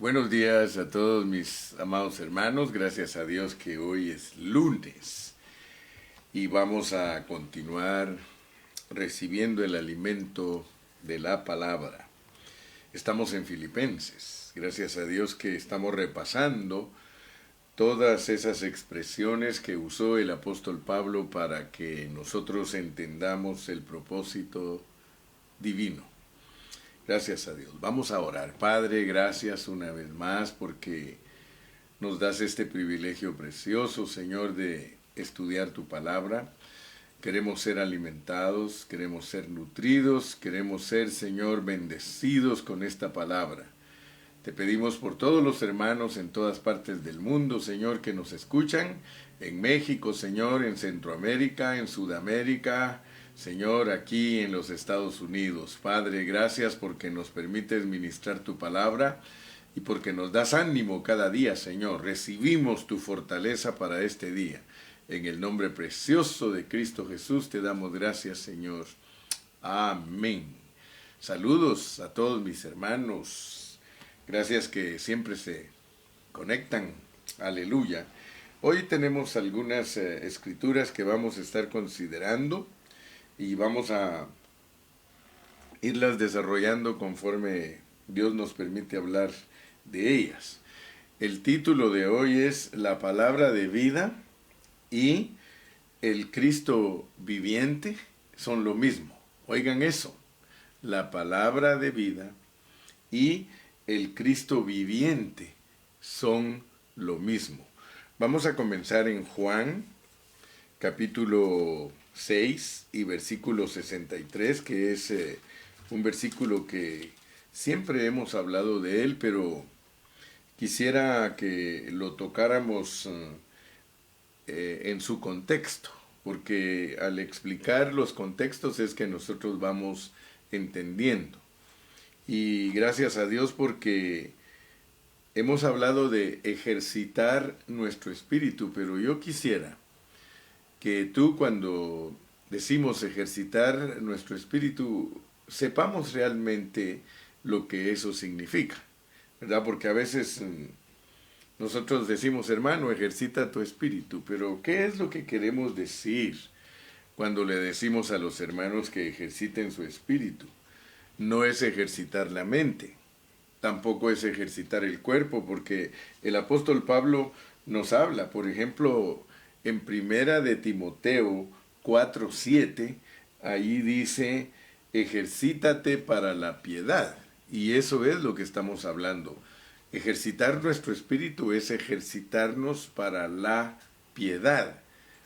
Buenos días a todos mis amados hermanos, gracias a Dios que hoy es lunes y vamos a continuar recibiendo el alimento de la palabra. Estamos en Filipenses, gracias a Dios que estamos repasando todas esas expresiones que usó el apóstol Pablo para que nosotros entendamos el propósito divino. Gracias a Dios. Vamos a orar. Padre, gracias una vez más porque nos das este privilegio precioso, Señor, de estudiar tu palabra. Queremos ser alimentados, queremos ser nutridos, queremos ser, Señor, bendecidos con esta palabra. Te pedimos por todos los hermanos en todas partes del mundo, Señor, que nos escuchan, en México, Señor, en Centroamérica, en Sudamérica, Señor, aquí en los Estados Unidos. Padre, gracias porque nos permites ministrar tu palabra y porque nos das ánimo cada día, Señor. Recibimos tu fortaleza para este día. En el nombre precioso de Cristo Jesús te damos gracias, Señor. Amén. Saludos a todos mis hermanos. Gracias que siempre se conectan. Aleluya. Hoy tenemos algunas escrituras que vamos a estar considerando y vamos a irlas desarrollando conforme Dios nos permite hablar de ellas. El título de hoy es La palabra de vida y el Cristo viviente son lo mismo. Oigan eso, la palabra de vida y el Cristo viviente son lo mismo. Vamos a comenzar en Juan, capítulo 6 y versículo 63, que es un versículo que siempre hemos hablado de él, pero quisiera que lo tocáramos en su contexto, porque al explicar los contextos es que nosotros vamos entendiendo. Y gracias a Dios porque hemos hablado de ejercitar nuestro espíritu, pero yo quisiera que tú, cuando decimos ejercitar nuestro espíritu, sepamos realmente lo que eso significa, ¿verdad? Porque a veces nosotros decimos, hermano, ejercita tu espíritu, pero ¿qué es lo que queremos decir cuando le decimos a los hermanos que ejerciten su espíritu? No es ejercitar la mente, tampoco es ejercitar el cuerpo, porque el apóstol Pablo nos habla, por ejemplo, en Primera de Timoteo 4:7, ahí dice, ejercítate para la piedad. Y eso es lo que estamos hablando. Ejercitar nuestro espíritu es ejercitarnos para la piedad.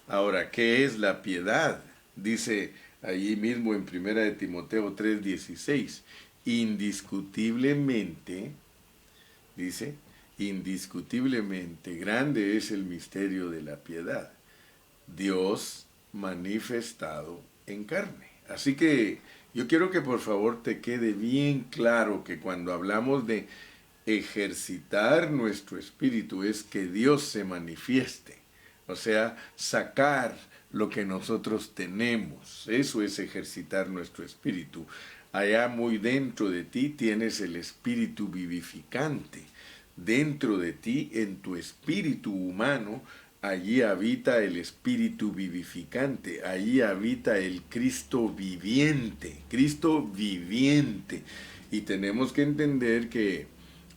Ahora, ¿qué es la piedad? Dice allí mismo en Primera de Timoteo 3:16, indiscutiblemente, dice, indiscutiblemente grande es el misterio de la piedad, Dios manifestado en carne. Así que yo quiero que por favor te quede bien claro que cuando hablamos de ejercitar nuestro espíritu es que Dios se manifieste, o sea, sacar lo que nosotros tenemos. Eso es ejercitar nuestro espíritu. Allá muy dentro de ti tienes el espíritu vivificante. Dentro de ti, en tu espíritu humano, allí habita el espíritu vivificante, allí habita el Cristo viviente, Cristo viviente. Y tenemos que entender que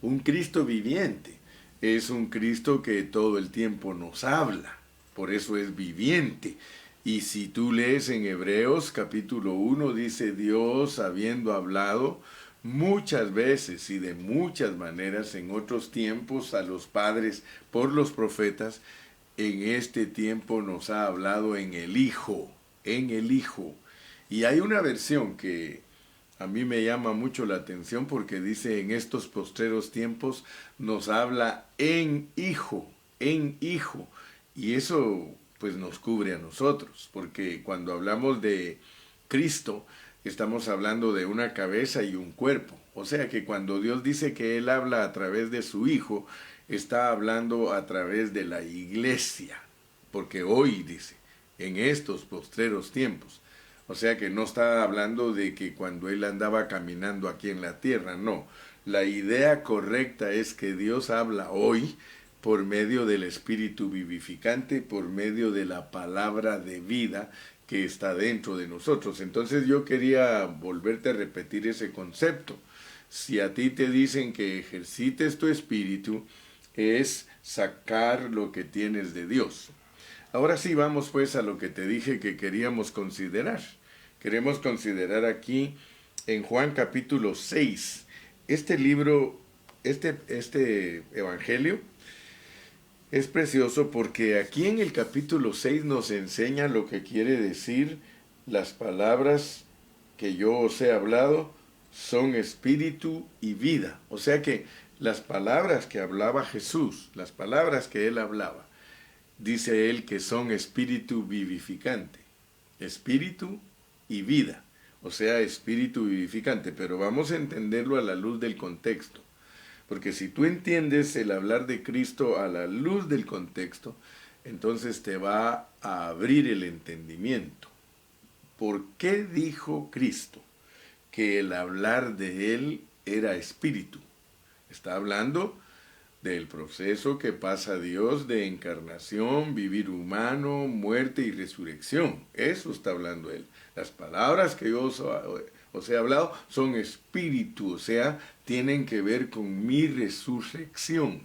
un Cristo viviente es un Cristo que todo el tiempo nos habla, por eso es viviente. Y si tú lees en Hebreos capítulo 1, dice Dios habiendo hablado muchas veces y de muchas maneras en otros tiempos a los padres por los profetas, en este tiempo nos ha hablado en el Hijo, en el Hijo. Y hay una versión que a mí me llama mucho la atención porque dice en estos postreros tiempos nos habla en Hijo, en Hijo. Y eso pues nos cubre a nosotros, porque cuando hablamos de Cristo, estamos hablando de una cabeza y un cuerpo. O sea que cuando Dios dice que Él habla a través de su Hijo, está hablando a través de la iglesia. Porque hoy dice, en estos postreros tiempos. O sea que no está hablando de que cuando Él andaba caminando aquí en la tierra, no. La idea correcta es que Dios habla hoy por medio del Espíritu vivificante, por medio de la palabra de vida que está dentro de nosotros. Entonces yo quería volverte a repetir ese concepto. Si a ti te dicen que ejercites tu espíritu, es sacar lo que tienes de Dios. Ahora sí, vamos pues a lo que te dije que queríamos considerar. Queremos considerar aquí en Juan capítulo 6. Este libro, este evangelio, es precioso porque aquí en el capítulo 6 nos enseña lo que quiere decir las palabras que yo os he hablado son espíritu y vida. O sea que las palabras que hablaba Jesús, las palabras que él hablaba, dice él que son espíritu vivificante, espíritu y vida. O sea, espíritu vivificante, pero vamos a entenderlo a la luz del contexto. Porque si tú entiendes el hablar de Cristo a la luz del contexto, entonces te va a abrir el entendimiento. ¿Por qué dijo Cristo que el hablar de Él era espíritu? Está hablando del proceso que pasa Dios de encarnación, vivir humano, muerte y resurrección. Eso está hablando Él. Las palabras que yo os he hablado son espíritu, o sea, tienen que ver con mi resurrección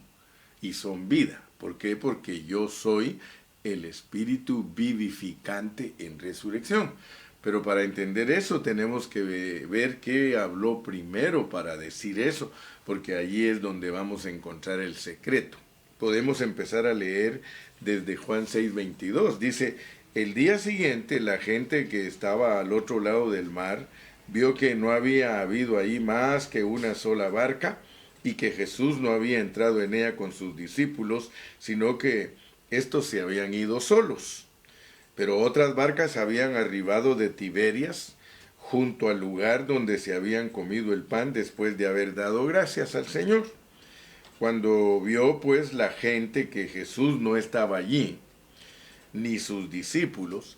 y son vida. ¿Por qué? Porque yo soy el espíritu vivificante en resurrección. Pero para entender eso tenemos que ver qué habló primero para decir eso, porque allí es donde vamos a encontrar el secreto. Podemos empezar a leer desde Juan 6:22. Dice, el día siguiente la gente que estaba al otro lado del mar vio que no había habido ahí más que una sola barca y que Jesús no había entrado en ella con sus discípulos, sino que estos se habían ido solos. Pero otras barcas habían arribado de Tiberias, junto al lugar donde se habían comido el pan después de haber dado gracias al Señor. Cuando vio pues la gente que Jesús no estaba allí, ni sus discípulos,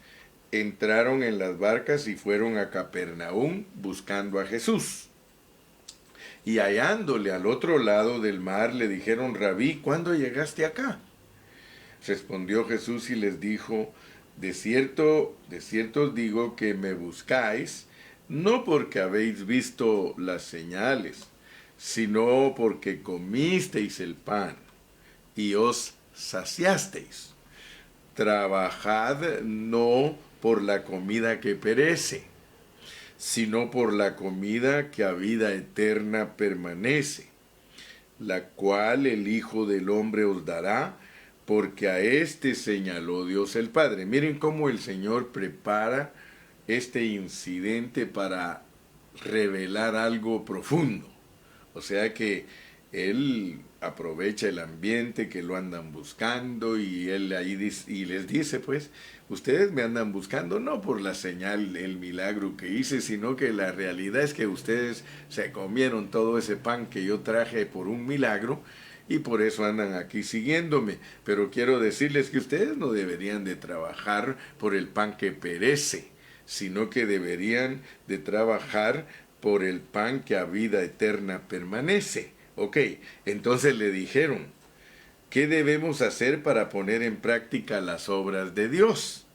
entraron en las barcas y fueron a Capernaum buscando a Jesús. Y hallándole al otro lado del mar, le dijeron, Rabí, ¿cuándo llegaste acá? Respondió Jesús y les dijo, de cierto os digo que me buscáis, no porque habéis visto las señales, sino porque comisteis el pan y os saciasteis. Trabajad no por la comida que perece, sino por la comida que a vida eterna permanece, la cual el Hijo del Hombre os dará, porque a éste señaló Dios el Padre. Miren cómo el Señor prepara este incidente para revelar algo profundo. O sea que Él aprovecha el ambiente que lo andan buscando y Él ahí y les dice, pues, ustedes me andan buscando no por la señal, el milagro que hice, sino que la realidad es que ustedes se comieron todo ese pan que yo traje por un milagro, y por eso andan aquí siguiéndome. Pero quiero decirles que ustedes no deberían de trabajar por el pan que perece, sino que deberían de trabajar por el pan que a vida eterna permanece. Ok, entonces le dijeron, ¿qué debemos hacer para poner en práctica las obras de Dios?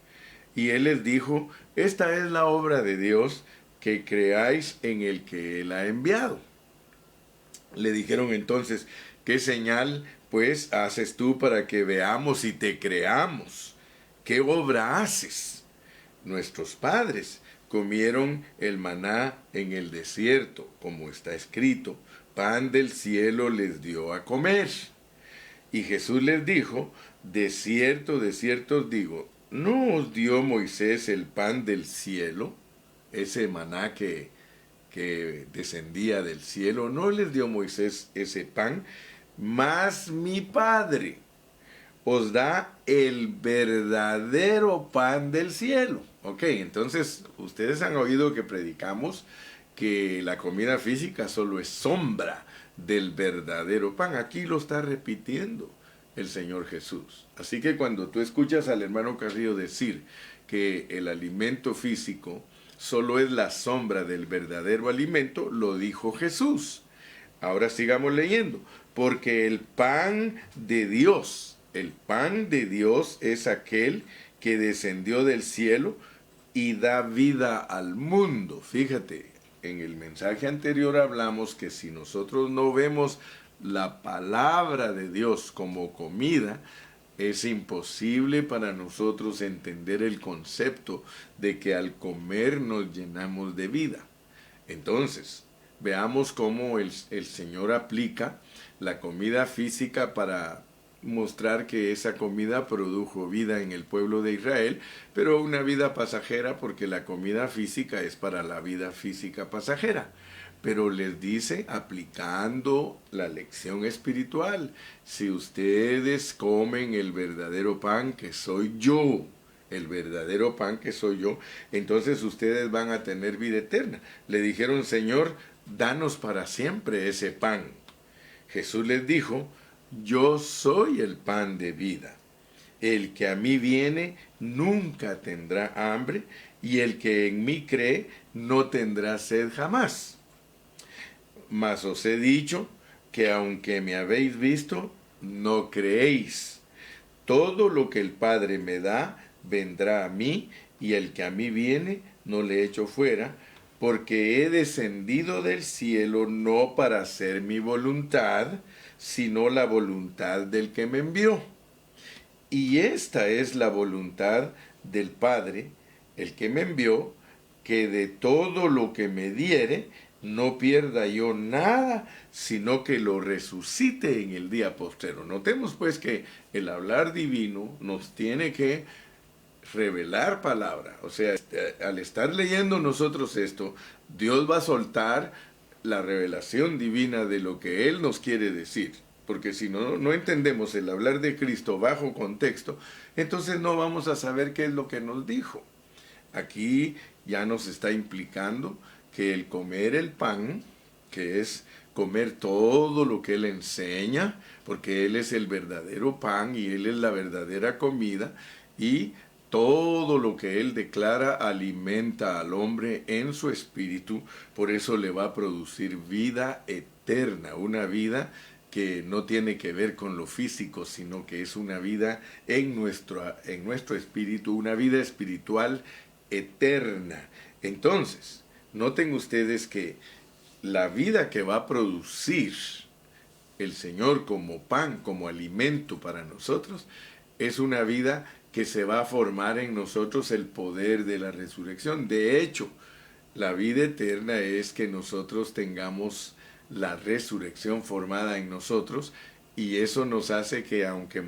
Y él les dijo, esta es la obra de Dios, que creáis en el que Él ha enviado. Le dijeron entonces, ¿qué señal, pues, haces tú para que veamos y te creamos? ¿Qué obra haces? Nuestros padres comieron el maná en el desierto, como está escrito, pan del cielo les dio a comer. Y Jesús les dijo, de cierto os digo, ¿no os dio Moisés el pan del cielo? Ese maná que descendía del cielo, no les dio Moisés ese pan, mas mi Padre os da el verdadero pan del cielo. Ok, entonces ustedes han oído que predicamos que la comida física solo es sombra del verdadero pan. Aquí lo está repitiendo el Señor Jesús. Así que cuando tú escuchas al hermano Carrillo decir que el alimento físico solo es la sombra del verdadero alimento, lo dijo Jesús. Ahora sigamos leyendo. Porque el pan de Dios es aquel que descendió del cielo y da vida al mundo. Fíjate, en el mensaje anterior hablamos que si nosotros no vemos la palabra de Dios como comida, es imposible para nosotros entender el concepto de que al comer nos llenamos de vida. Entonces, veamos cómo el Señor aplica la comida física para mostrar que esa comida produjo vida en el pueblo de Israel, pero una vida pasajera porque la comida física es para la vida física pasajera. Pero les dice, aplicando la lección espiritual, si ustedes comen el verdadero pan que soy yo, el verdadero pan que soy yo, entonces ustedes van a tener vida eterna. Le dijeron, Señor, danos para siempre ese pan. Jesús les dijo, yo soy el pan de vida. El que a mí viene nunca tendrá hambre, y el que en mí cree no tendrá sed jamás. Mas os he dicho que aunque me habéis visto, no creéis. Todo lo que el Padre me da, vendrá a mí, y el que a mí viene, no le echo fuera, porque he descendido del cielo no para hacer mi voluntad, sino la voluntad del que me envió. Y esta es la voluntad del Padre, el que me envió, que de todo lo que me diere, no pierda yo nada, sino que lo resucite en el día postrero. Notemos pues que el hablar divino nos tiene que revelar palabra. O sea, al estar leyendo nosotros esto, Dios va a soltar la revelación divina de lo que Él nos quiere decir. Porque si no entendemos el hablar de Cristo bajo contexto, entonces no vamos a saber qué es lo que nos dijo. Aquí ya nos está implicando que el comer el pan, que es comer todo lo que Él enseña, porque Él es el verdadero pan y Él es la verdadera comida, y todo lo que Él declara alimenta al hombre en su espíritu, por eso le va a producir vida eterna, una vida que no tiene que ver con lo físico, sino que es una vida en nuestro espíritu, una vida espiritual eterna. Entonces, noten ustedes que la vida que va a producir el Señor como pan, como alimento para nosotros, es una vida que se va a formar en nosotros el poder de la resurrección. De hecho, la vida eterna es que nosotros tengamos la resurrección formada en nosotros, y eso nos hace que aunque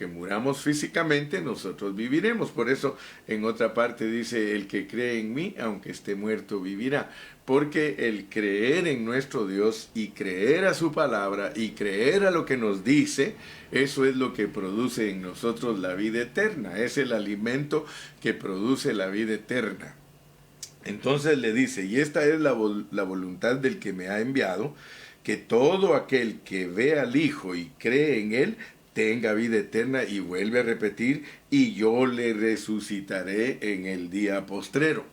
muramos físicamente, nosotros viviremos. Por eso en otra parte dice, el que cree en mí, aunque esté muerto, vivirá. Porque el creer en nuestro Dios y creer a su palabra y creer a lo que nos dice, eso es lo que produce en nosotros la vida eterna. Es el alimento que produce la vida eterna. Entonces le dice, y esta es la voluntad del que me ha enviado, que todo aquel que ve al Hijo y cree en Él, tenga vida eterna, y vuelve a repetir, y yo le resucitaré en el día postrero.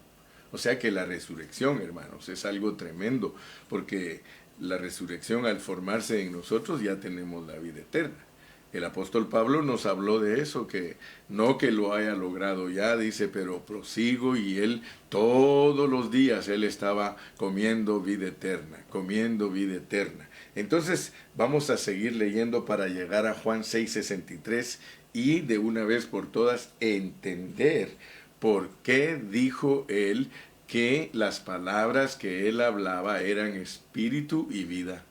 O sea que la resurrección, hermanos, es algo tremendo, porque la resurrección al formarse en nosotros ya tenemos la vida eterna. El apóstol Pablo nos habló de eso, que no que lo haya logrado ya, dice, pero prosigo, y él todos los días él estaba comiendo vida eterna, comiendo vida eterna. Entonces vamos a seguir leyendo para llegar a Juan 6:63 y de una vez por todas entender por qué dijo él que las palabras que él hablaba eran espíritu y vida.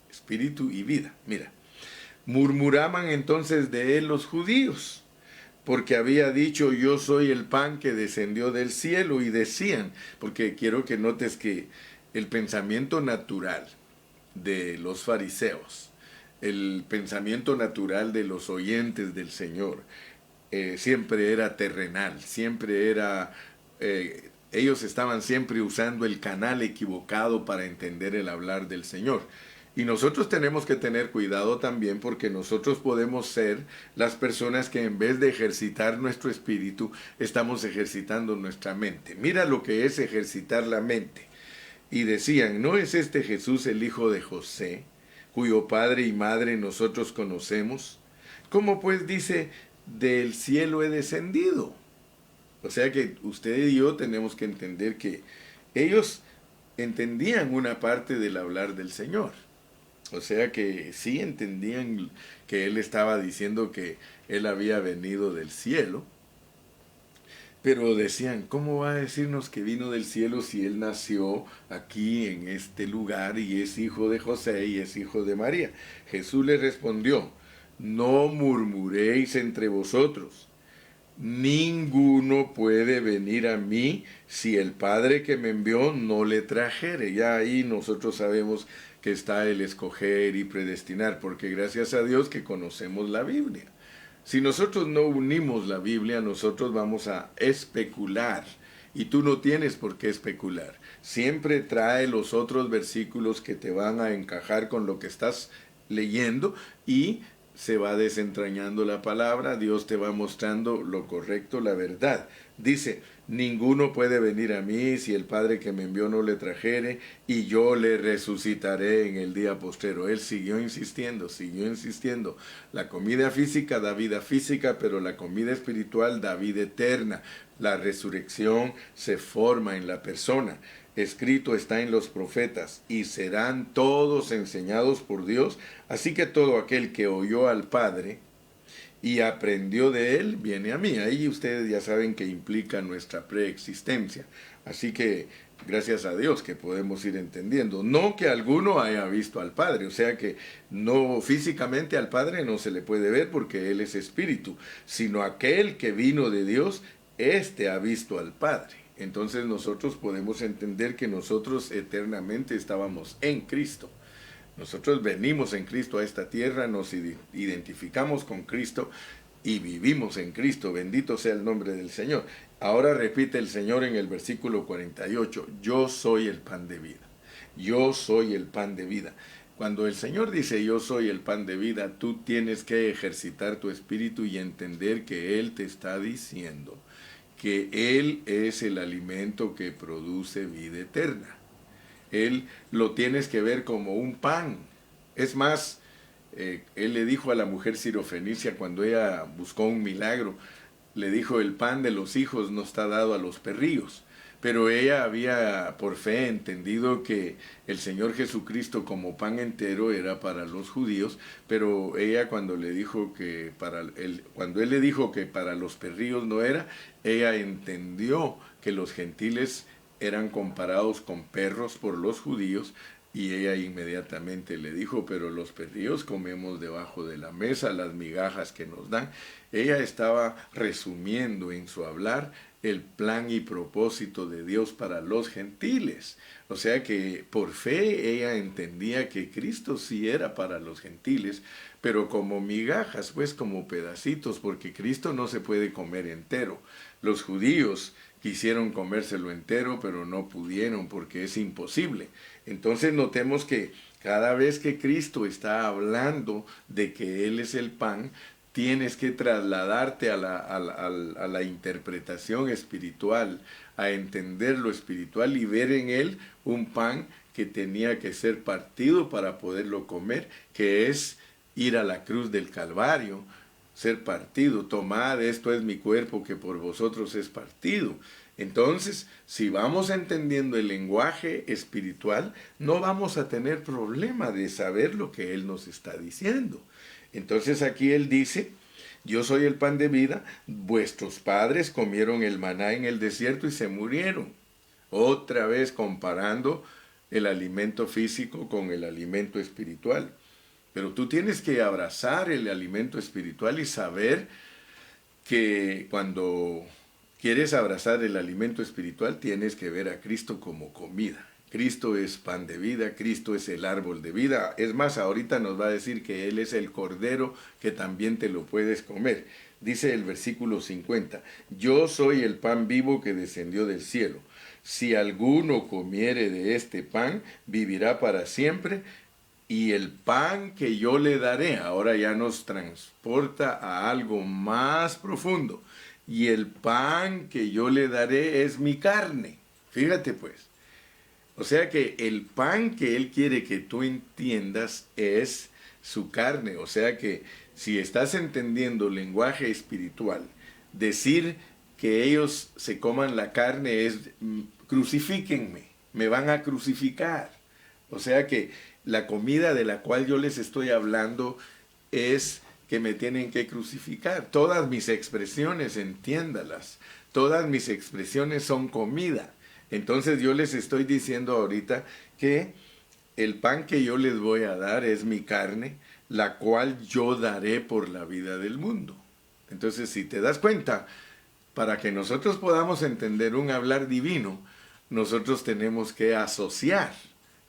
Espíritu y vida, mira. Murmuraban entonces de él los judíos, porque había dicho, yo soy el pan que descendió del cielo, y decían, porque quiero que notes que el pensamiento natural de los fariseos, el pensamiento natural de los oyentes del Señor, siempre era terrenal, siempre era, ellos estaban siempre usando el canal equivocado para entender el hablar del Señor. Y nosotros tenemos que tener cuidado también, porque nosotros podemos ser las personas que en vez de ejercitar nuestro espíritu, estamos ejercitando nuestra mente. Mira lo que es ejercitar la mente. y decían, ¿no es este Jesús el hijo de José, cuyo padre y madre nosotros conocemos? ¿Cómo pues dice, del cielo he descendido? O sea que usted y yo tenemos que entender que ellos entendían una parte del hablar del Señor. O sea que sí entendían que Él estaba diciendo que Él había venido del cielo, pero decían, ¿cómo va a decirnos que vino del cielo si Él nació aquí en este lugar y es hijo de José y es hijo de María? Jesús le respondió, no murmuréis entre vosotros. Ninguno puede venir a mí si el Padre que me envió no le trajere. Ya ahí nosotros sabemos que está el escoger y predestinar, porque gracias a Dios que conocemos la Biblia. Si nosotros no unimos la Biblia, nosotros vamos a especular. Y tú no tienes por qué especular. Siempre trae los otros versículos que te van a encajar con lo que estás leyendo y se va desentrañando la palabra, Dios te va mostrando lo correcto, la verdad. Dice, ninguno puede venir a mí si el Padre que me envió no le trajere, y yo le resucitaré en el día postrero. Él siguió insistiendo. La comida física da vida física, pero la comida espiritual da vida eterna. La resurrección se forma en la persona. Escrito está en los profetas, y serán todos enseñados por Dios. Así que todo aquel que oyó al Padre y aprendió de Él, viene a mí. Ahí ustedes ya saben que implica nuestra preexistencia. Así que gracias a Dios que podemos ir entendiendo. No que alguno haya visto al Padre, o sea que no físicamente al Padre no se le puede ver porque Él es espíritu, sino aquel que vino de Dios, éste ha visto al Padre. Entonces nosotros podemos entender que nosotros eternamente estábamos en Cristo. Nosotros venimos en Cristo a esta tierra, nos identificamos con Cristo y vivimos en Cristo. Bendito sea el nombre del Señor. Ahora repite el Señor en el versículo 48, yo soy el pan de vida. Yo soy el pan de vida. Cuando el Señor dice yo soy el pan de vida, tú tienes que ejercitar tu espíritu y entender que Él te está diciendo que Él es el alimento que produce vida eterna. Él lo tienes que ver como un pan. Es más, Él le dijo a la mujer sirofenicia cuando ella buscó un milagro, le dijo, el pan de los hijos no está dado a los perrillos. Pero ella había por fe entendido que el Señor Jesucristo como pan entero era para los judíos, pero ella cuando le dijo que cuando él le dijo que para los perrillos no era, ella entendió que los gentiles eran comparados con perros por los judíos, y ella inmediatamente le dijo, pero los perrillos comemos debajo de la mesa las migajas que nos dan. Ella estaba resumiendo en su hablar el plan y propósito de Dios para los gentiles. O sea que por fe ella entendía que Cristo sí era para los gentiles, pero como migajas, pues como pedacitos, porque Cristo no se puede comer entero. Los judíos quisieron comérselo entero, pero no pudieron porque es imposible. Entonces notemos que cada vez que Cristo está hablando de que Él es el pan, tienes que trasladarte a la interpretación espiritual, a entender lo espiritual y ver en Él un pan que tenía que ser partido para poderlo comer, que es ir a la cruz del Calvario, ser partido. Tomad, esto es mi cuerpo que por vosotros es partido. Entonces, si vamos entendiendo el lenguaje espiritual, no vamos a tener problema de saber lo que Él nos está diciendo. Entonces aquí Él dice, yo soy el pan de vida, vuestros padres comieron el maná en el desierto y se murieron. Otra vez comparando el alimento físico con el alimento espiritual. Pero tú tienes que abrazar el alimento espiritual y saber que cuando quieres abrazar el alimento espiritual tienes que ver a Cristo como comida. Cristo es pan de vida, Cristo es el árbol de vida. Es más, ahorita nos va a decir que Él es el cordero que también te lo puedes comer. Dice el versículo 50, yo soy el pan vivo que descendió del cielo. Si alguno comiere de este pan, vivirá para siempre. Y el pan que yo le daré, ahora ya nos transporta a algo más profundo. Y el pan que yo le daré es mi carne. Fíjate pues, O sea que el pan que Él quiere que tú entiendas es su carne. O sea que si estás entendiendo lenguaje espiritual, decir que ellos se coman la carne es crucifíquenme, me van a crucificar. O sea que la comida de la cual yo les estoy hablando es que me tienen que crucificar. Todas mis expresiones, entiéndalas, todas mis expresiones son comida. Entonces yo les estoy diciendo ahorita que el pan que yo les voy a dar es mi carne, la cual yo daré por la vida del mundo. Entonces, si te das cuenta, para que nosotros podamos entender un hablar divino, nosotros tenemos que asociar.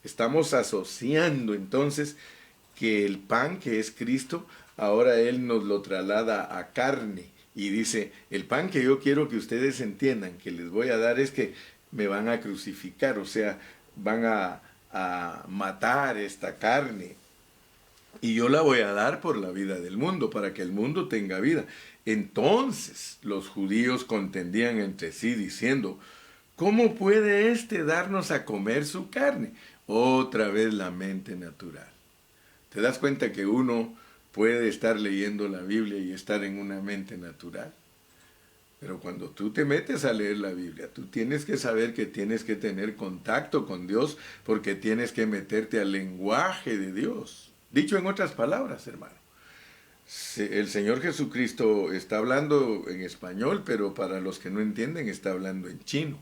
Estamos asociando entonces que el pan que es Cristo, ahora Él nos lo traslada a carne. Y dice, el pan que yo quiero que ustedes entiendan, que les voy a dar, es que me van a crucificar, o sea, van a matar esta carne. Y yo la voy a dar por la vida del mundo, para que el mundo tenga vida. Entonces los judíos contendían entre sí diciendo, ¿cómo puede éste darnos a comer su carne? Otra vez la mente natural. ¿Te das cuenta que uno puede estar leyendo la Biblia y estar en una mente natural? Pero cuando tú te metes a leer la Biblia, tú tienes que saber que tienes que tener contacto con Dios, porque tienes que meterte al lenguaje de Dios. Dicho en otras palabras, hermano, el Señor Jesucristo está hablando en español, pero para los que no entienden está hablando en chino.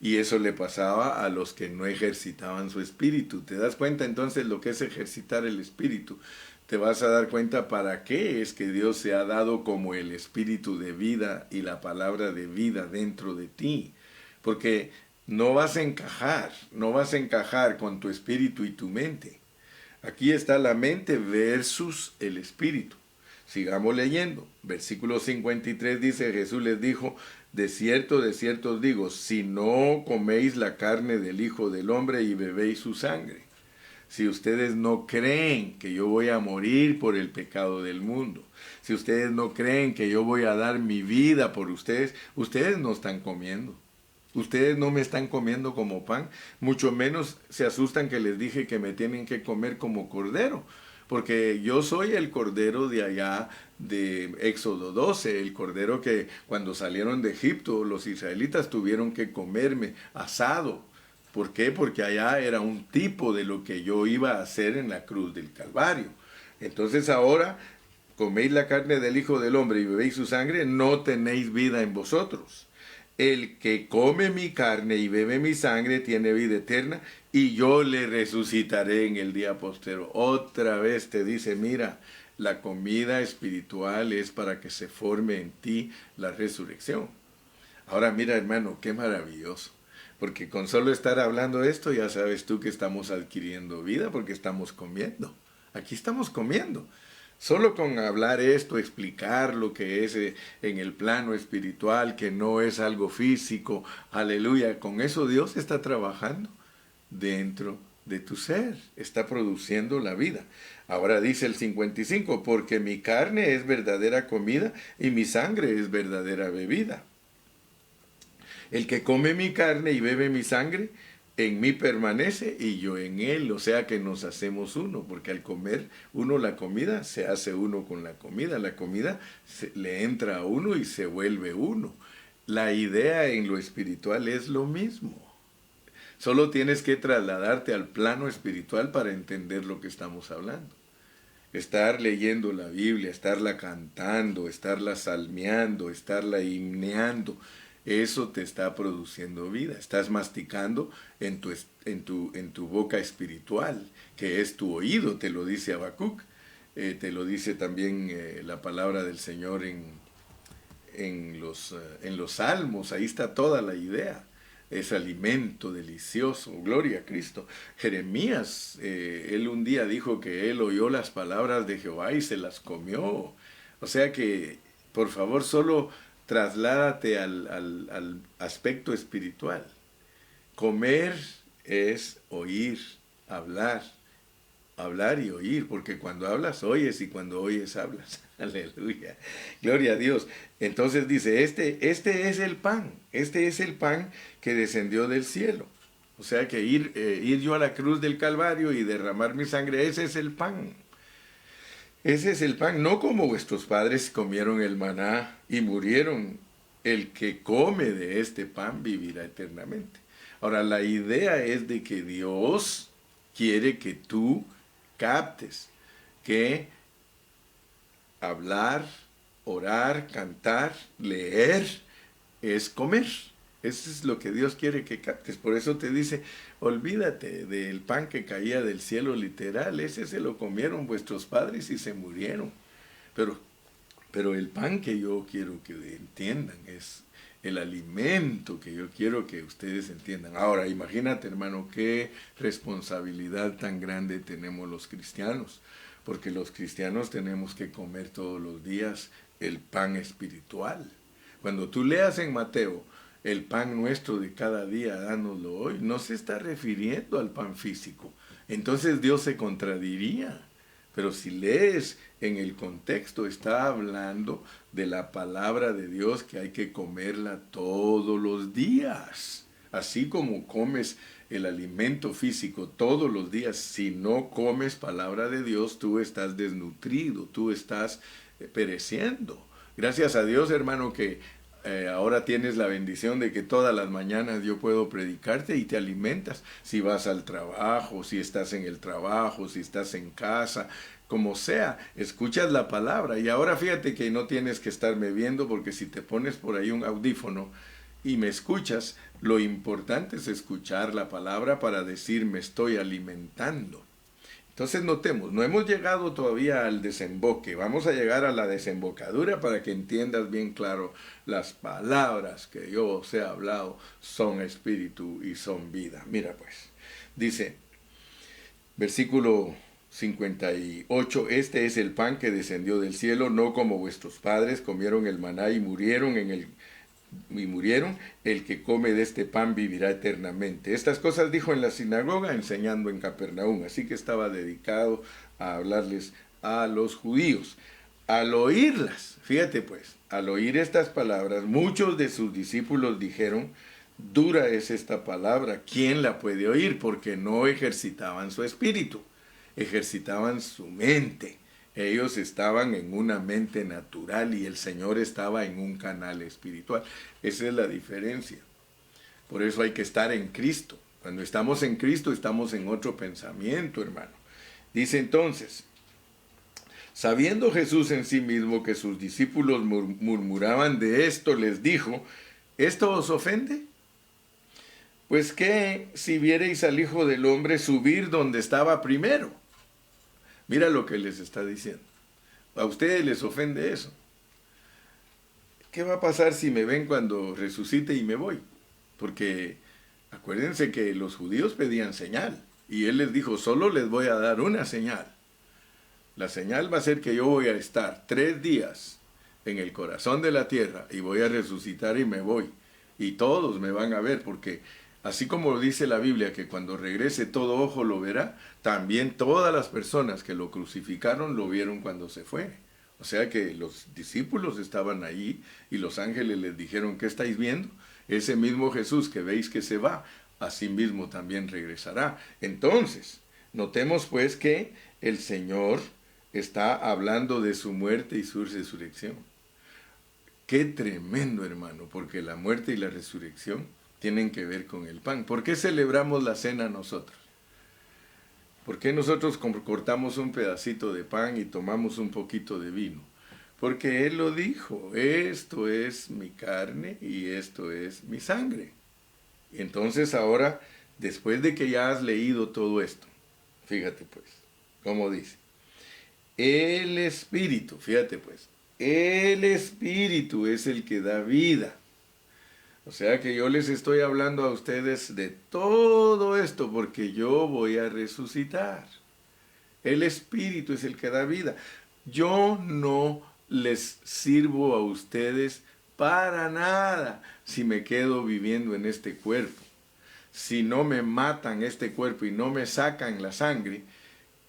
Y eso le pasaba a los que no ejercitaban su espíritu. ¿Te das cuenta entonces lo que es ejercitar el espíritu? Te vas a dar cuenta para qué es que Dios se ha dado como el espíritu de vida y la palabra de vida dentro de ti. Porque no vas a encajar con tu espíritu y tu mente. Aquí está la mente versus el espíritu. Sigamos leyendo. Versículo 53 dice, Jesús les dijo, de cierto os digo, si no coméis la carne del Hijo del Hombre y bebéis su sangre, si ustedes no creen que yo voy a morir por el pecado del mundo, si ustedes no creen que yo voy a dar mi vida por ustedes, ustedes no están comiendo. Ustedes no me están comiendo como pan, mucho menos se asustan que les dije que me tienen que comer como cordero, porque yo soy el cordero de allá de Éxodo 12, el cordero que cuando salieron de Egipto los israelitas tuvieron que comerme asado. ¿Por qué? Porque allá era un tipo de lo que yo iba a hacer en la cruz del Calvario. Entonces ahora coméis la carne del Hijo del Hombre y bebéis su sangre, no tenéis vida en vosotros. El que come mi carne y bebe mi sangre tiene vida eterna, y yo le resucitaré en el día postero. Otra vez te dice, mira, la comida espiritual es para que se forme en ti la resurrección. Ahora mira, hermano, qué maravilloso. Porque con solo estar hablando esto, ya sabes tú que estamos adquiriendo vida porque estamos comiendo. Aquí estamos comiendo. Solo con hablar esto, explicar lo que es en el plano espiritual, que no es algo físico, aleluya, con eso Dios está trabajando dentro de tu ser, está produciendo la vida. Ahora dice el 55, porque mi carne es verdadera comida y mi sangre es verdadera bebida. El que come mi carne y bebe mi sangre, en mí permanece y yo en él. O sea que nos hacemos uno, porque al comer uno la comida, se hace uno con la comida. La comida le entra a uno y se vuelve uno. La idea en lo espiritual es lo mismo. Solo tienes que trasladarte al plano espiritual para entender lo que estamos hablando. Estar leyendo la Biblia, estarla cantando, estarla salmeando, estarla himneando, eso te está produciendo vida. Estás masticando en tu boca espiritual, que es tu oído, te lo dice Habacuc. Te lo dice también la palabra del Señor en los Salmos. Ahí está toda la idea. Es alimento delicioso, gloria a Cristo. Jeremías, él un día dijo que él oyó las palabras de Jehová y se las comió. O sea que, por favor, solo trasládate al aspecto espiritual. Comer es oír, hablar y oír, porque cuando hablas oyes y cuando oyes hablas. Aleluya, gloria a Dios. Entonces dice, este es el pan que descendió del cielo. O sea que ir yo a la cruz del Calvario y derramar mi sangre, ese es el pan. Ese es el pan, no como vuestros padres comieron el maná y murieron. El que come de este pan vivirá eternamente. Ahora, la idea es de que Dios quiere que tú captes que hablar, orar, cantar, leer es comer. Eso es lo que Dios quiere que captes. Por eso te dice, olvídate del pan que caía del cielo literal. Ese se lo comieron vuestros padres y se murieron. Pero el pan que yo quiero que entiendan es el alimento que yo quiero que ustedes entiendan. Ahora, imagínate, hermano, qué responsabilidad tan grande tenemos los cristianos. Porque los cristianos tenemos que comer todos los días el pan espiritual. Cuando tú leas en Mateo, el pan nuestro de cada día, dánoslo hoy, no se está refiriendo al pan físico. Entonces Dios se contradiría. Pero si lees en el contexto, está hablando de la palabra de Dios que hay que comerla todos los días. Así como comes el alimento físico todos los días, si no comes palabra de Dios, tú estás desnutrido, tú estás pereciendo. Gracias a Dios, hermano, que ahora tienes la bendición de que todas las mañanas yo puedo predicarte y te alimentas. Si vas al trabajo, si estás en el trabajo, si estás en casa, como sea, escuchas la palabra. Y ahora fíjate que no tienes que estarme viendo, porque si te pones por ahí un audífono y me escuchas, lo importante es escuchar la palabra para decir me estoy alimentando. Entonces notemos, no hemos llegado todavía al desemboque, vamos a llegar a la desembocadura para que entiendas bien claro las palabras que yo os he hablado son espíritu y son vida. Mira pues, dice, versículo 58, este es el pan que descendió del cielo, no como vuestros padres comieron el maná y murieron, el que come de este pan vivirá eternamente. Estas cosas dijo en la sinagoga, enseñando en Capernaum, así que estaba dedicado a hablarles a los judíos. Al oírlas, fíjate pues, al oír estas palabras, muchos de sus discípulos dijeron, dura es esta palabra, ¿quién la puede oír? Porque no ejercitaban su espíritu, ejercitaban su mente. Ellos estaban en una mente natural y el Señor estaba en un canal espiritual. Esa es la diferencia. Por eso hay que estar en Cristo. Cuando estamos en Cristo estamos en otro pensamiento, hermano. Dice entonces, sabiendo Jesús en sí mismo que sus discípulos murmuraban de esto, les dijo, ¿esto os ofende? Pues qué si viereis al Hijo del Hombre subir donde estaba primero. Mira lo que les está diciendo. A ustedes les ofende eso. ¿Qué va a pasar si me ven cuando resucite y me voy? Porque acuérdense que los judíos pedían señal. Y él les dijo, solo les voy a dar una señal. La señal va a ser que yo voy a estar 3 días en el corazón de la tierra y voy a resucitar y me voy. Y todos me van a ver porque así como dice la Biblia que cuando regrese todo ojo lo verá, también todas las personas que lo crucificaron lo vieron cuando se fue. O sea que los discípulos estaban allí y los ángeles les dijeron, ¿qué estáis viendo? Ese mismo Jesús que veis que se va, así mismo también regresará. Entonces, notemos pues que el Señor está hablando de su muerte y su resurrección. Qué tremendo, hermano, porque la muerte y la resurrección tienen que ver con el pan. ¿Por qué celebramos la cena nosotros? ¿Por qué nosotros cortamos un pedacito de pan y tomamos un poquito de vino? Porque Él lo dijo, esto es mi carne y esto es mi sangre. Y entonces ahora, después de que ya has leído todo esto, fíjate pues, cómo dice, el Espíritu, fíjate pues, el Espíritu es el que da vida. O sea que yo les estoy hablando a ustedes de todo esto porque yo voy a resucitar. El Espíritu es el que da vida. Yo no les sirvo a ustedes para nada si me quedo viviendo en este cuerpo. Si no me matan este cuerpo y no me sacan la sangre,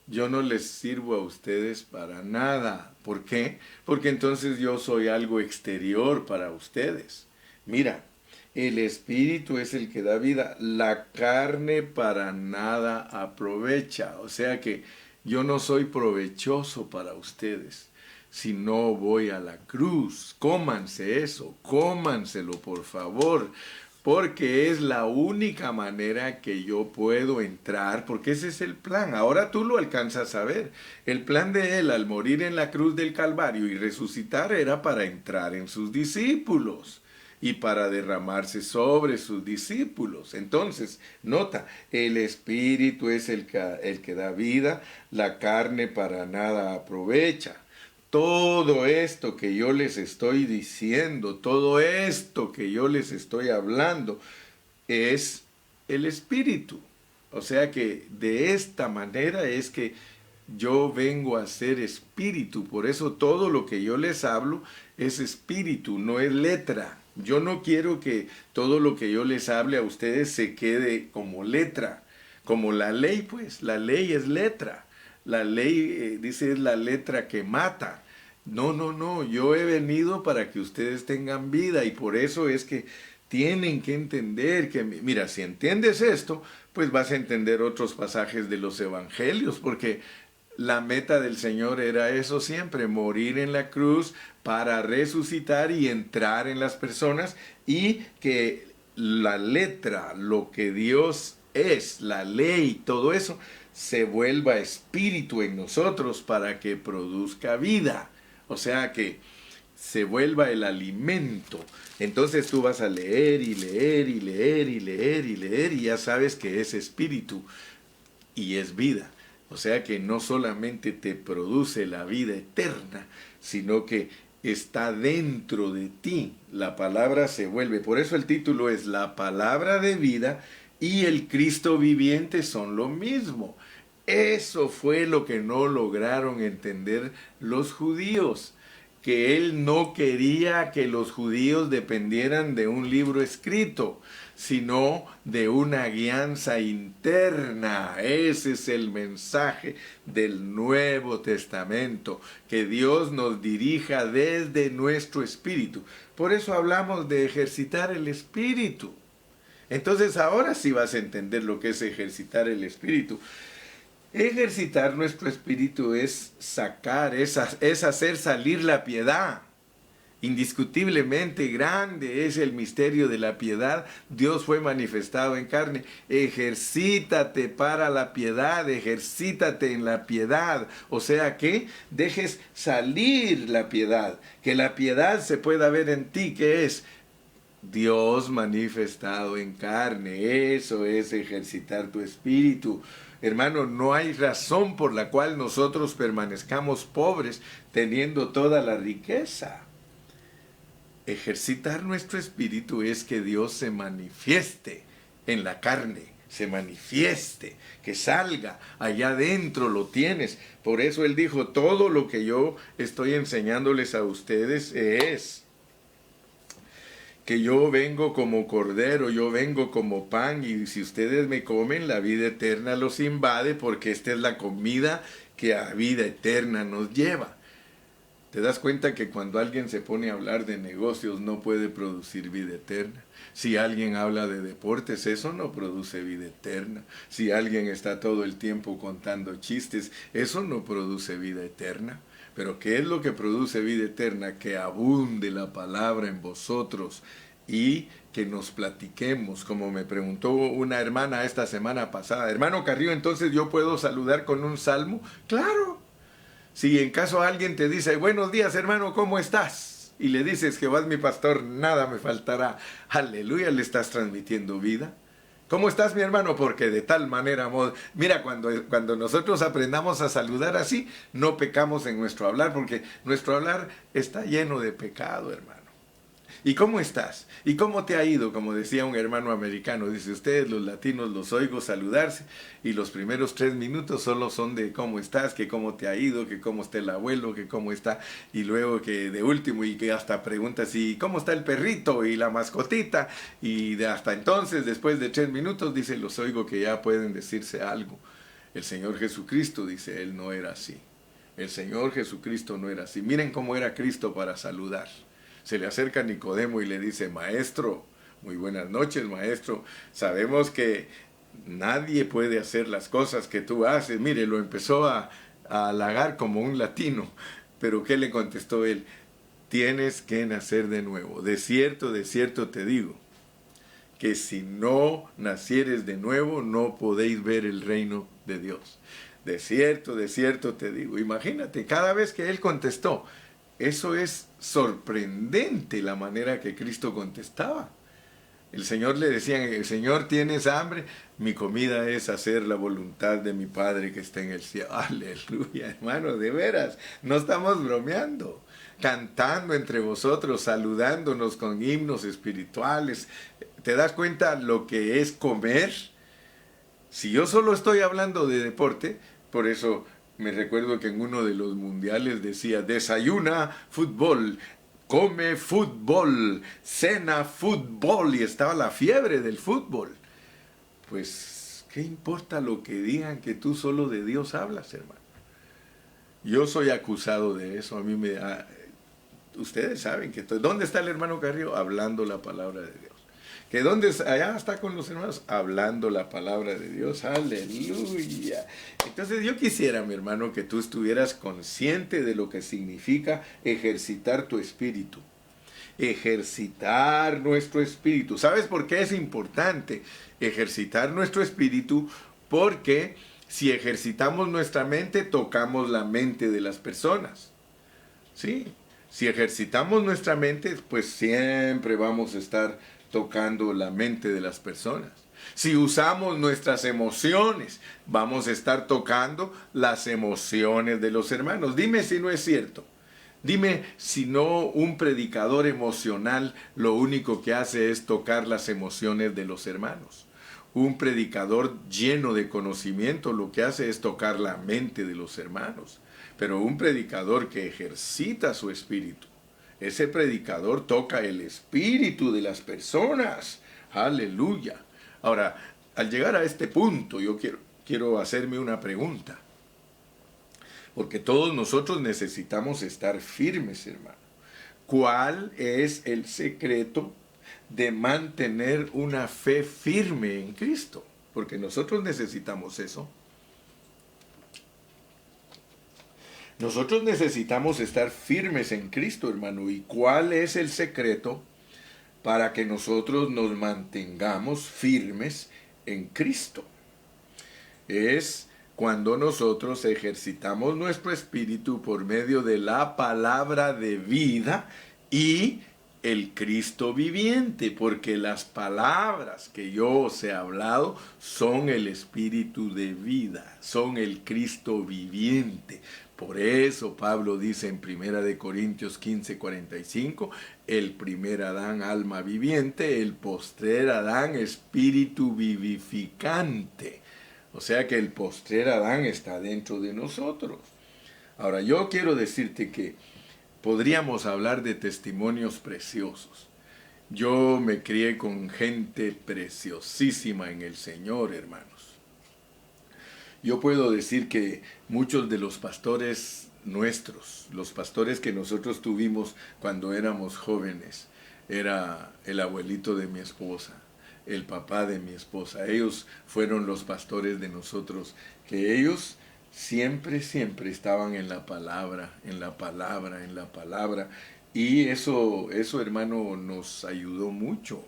yo no les sirvo a ustedes para nada. ¿Por qué? Porque entonces yo soy algo exterior para ustedes. Mira, El espíritu es el que da vida. La carne para nada aprovecha. O sea que yo no soy provechoso para ustedes. Si no voy a la cruz, cómanse eso, cómanselo por favor, porque es la única manera que yo puedo entrar, porque ese es el plan. Ahora tú lo alcanzas a ver. El plan de él al morir en la cruz del Calvario y resucitar era para entrar en sus discípulos y para derramarse sobre sus discípulos. Entonces, nota, el espíritu es el que da vida, la carne para nada aprovecha. Todo esto que yo les estoy diciendo, todo esto que yo les estoy hablando, es el espíritu. O sea que de esta manera es que yo vengo a ser espíritu. Por eso todo lo que yo les hablo es espíritu, no es letra. Yo no quiero que todo lo que yo les hable a ustedes se quede como letra, como la ley, pues. La ley es letra. La ley, dice, es la letra que mata. No, no, no. Yo he venido para que ustedes tengan vida y por eso es que tienen que entender que, mira, si entiendes esto, pues vas a entender otros pasajes de los evangelios, porque la meta del Señor era eso siempre, morir en la cruz para resucitar y entrar en las personas y que la letra, lo que Dios es, la ley, todo eso, se vuelva espíritu en nosotros para que produzca vida. O sea que se vuelva el alimento. Entonces tú vas a leer y leer y leer y leer y leer y ya sabes que es espíritu y es vida. O sea que no solamente te produce la vida eterna, sino que está dentro de ti. La palabra se vuelve. Por eso el título es La palabra de vida y el Cristo viviente son lo mismo. Eso fue lo que no lograron entender los judíos, que él no quería que los judíos dependieran de un libro escrito, sino de una guianza interna. Ese es el mensaje del Nuevo Testamento, que Dios nos dirija desde nuestro espíritu. Por eso hablamos de ejercitar el espíritu. Entonces ahora sí vas a entender lo que es ejercitar el espíritu. Ejercitar nuestro espíritu es sacar, es hacer salir la piedad. Indiscutiblemente grande es el misterio de la piedad. Dios fue manifestado en carne. Ejercítate para la piedad, ejercítate en la piedad. O sea que dejes salir la piedad, que la piedad se pueda ver en ti, que es Dios manifestado en carne. Eso es ejercitar tu espíritu. Hermano, no hay razón por la cual nosotros permanezcamos pobres teniendo toda la riqueza. Ejercitar nuestro espíritu es que Dios se manifieste en la carne, se manifieste, que salga, allá adentro lo tienes. Por eso Él dijo, todo lo que yo estoy enseñándoles a ustedes es que yo vengo como cordero, yo vengo como pan, y si ustedes me comen, la vida eterna los invade, porque esta es la comida que a vida eterna nos lleva. ¿Te das cuenta que cuando alguien se pone a hablar de negocios no puede producir vida eterna? Si alguien habla de deportes, eso no produce vida eterna. Si alguien está todo el tiempo contando chistes, eso no produce vida eterna. Pero ¿qué es lo que produce vida eterna? Que abunde la palabra en vosotros y que nos platiquemos, como me preguntó una hermana esta semana pasada. Hermano Carrillo, ¿entonces yo puedo saludar con un salmo? ¡Claro! Si en caso alguien te dice, buenos días hermano, ¿cómo estás? Y le dices, Jehová es mi pastor, nada me faltará. Aleluya, le estás transmitiendo vida. ¿Cómo estás mi hermano? Porque de tal manera, mira, cuando nosotros aprendamos a saludar así, no pecamos en nuestro hablar, porque nuestro hablar está lleno de pecado, hermano. ¿Y cómo estás? ¿Y cómo te ha ido? Como decía un hermano americano, dice, ustedes los latinos los oigo saludarse y los primeros 3 minutos solo son de cómo estás, que cómo te ha ido, que cómo está el abuelo, que cómo está, y luego que de último y que hasta preguntas, ¿y cómo está el perrito y la mascotita? Y hasta entonces, después de 3 minutos, dice, los oigo que ya pueden decirse algo. El Señor Jesucristo, dice, Él no era así. El Señor Jesucristo no era así. Miren cómo era Cristo para saludar. Se le acerca a Nicodemo y le dice, maestro, Muy buenas noches, maestro. Sabemos que nadie puede hacer las cosas que tú haces. Mire, lo empezó a halagar como un latino. Pero ¿qué le contestó él? Tienes que nacer de nuevo. De cierto te digo, que si no nacieres de nuevo, no podéis ver el reino de Dios. De cierto te digo. Imagínate, cada vez que él contestó, eso es sorprendente la manera que Cristo contestaba. El Señor le decía, el Señor, ¿tienes hambre? Mi comida es hacer la voluntad de mi Padre que está en el cielo. Aleluya, hermano, de veras, no estamos bromeando. Cantando entre vosotros, saludándonos con himnos espirituales. ¿Te das cuenta lo que es comer? Si yo solo estoy hablando de deporte, por eso me recuerdo que en uno de los mundiales decía, desayuna fútbol, come fútbol, cena fútbol, y estaba la fiebre del fútbol. Pues, ¿qué importa lo que digan que tú solo de Dios hablas, hermano? Yo soy acusado de eso, a mí me da... Ustedes saben que estoy... ¿Dónde está el hermano Carrillo? Hablando la palabra de Dios. ¿Que dónde allá está con los hermanos? Hablando la palabra de Dios. Aleluya. Entonces yo quisiera, mi hermano, que tú estuvieras consciente de lo que significa ejercitar tu espíritu. Ejercitar nuestro espíritu. ¿Sabes por qué es importante ejercitar nuestro espíritu? Porque si ejercitamos nuestra mente, tocamos la mente de las personas. ¿Sí? Si ejercitamos nuestra mente, pues siempre vamos a estar tocando la mente de las personas. Si usamos nuestras emociones, vamos a estar tocando las emociones de los hermanos. Dime si no es cierto. Dime si no un predicador emocional lo único que hace es tocar las emociones de los hermanos. Un predicador lleno de conocimiento lo que hace es tocar la mente de los hermanos. Pero un predicador que ejercita su espíritu, ese predicador toca el espíritu de las personas. Aleluya. Ahora, al llegar a este punto, yo quiero hacerme una pregunta. Porque todos nosotros necesitamos estar firmes, hermano. ¿Cuál es el secreto de mantener una fe firme en Cristo? Porque nosotros necesitamos eso. Nosotros necesitamos estar firmes en Cristo, hermano. ¿Y cuál es el secreto para que nosotros nos mantengamos firmes en Cristo? Es cuando nosotros ejercitamos nuestro espíritu por medio de la palabra de vida y el Cristo viviente, porque las palabras que yo os he hablado son el espíritu de vida, son el Cristo viviente. Por eso Pablo dice en 1 Corintios 15:45, el primer Adán alma viviente, el postrer Adán espíritu vivificante. O sea que el postrer Adán está dentro de nosotros. Ahora yo quiero decirte que podríamos hablar de testimonios preciosos. Yo me crié con gente preciosísima en el Señor, hermanos. Yo puedo decir que muchos de los pastores nuestros, los pastores que nosotros tuvimos cuando éramos jóvenes, era el abuelito de mi esposa, el papá de mi esposa. Ellos fueron los pastores de nosotros, que ellos siempre estaban en la palabra, en la palabra, en la palabra. Y eso, hermano, nos ayudó mucho.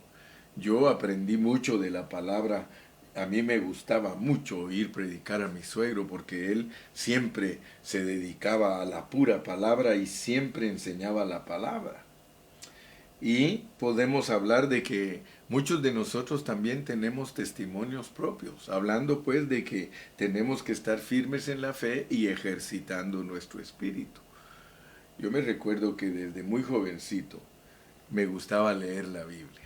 Yo aprendí mucho de la palabra. A mí me gustaba mucho oír predicar a mi suegro porque él siempre se dedicaba a la pura palabra y siempre enseñaba la palabra. Y podemos hablar de que muchos de nosotros también tenemos testimonios propios, hablando pues de que tenemos que estar firmes en la fe y ejercitando nuestro espíritu. Yo me recuerdo que desde muy jovencito me gustaba leer la Biblia.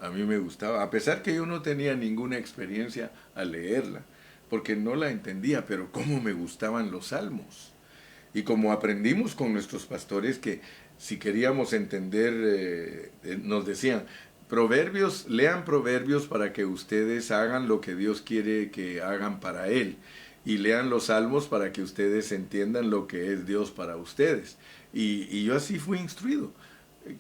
A mí me gustaba, a pesar que yo no tenía ninguna experiencia al leerla, porque no la entendía, pero cómo me gustaban los salmos. Y como aprendimos con nuestros pastores que si queríamos entender, nos decían, Proverbios, lean Proverbios para que ustedes hagan lo que Dios quiere que hagan para Él. Y lean los salmos para que ustedes entiendan lo que es Dios para ustedes. Y yo así fui instruido.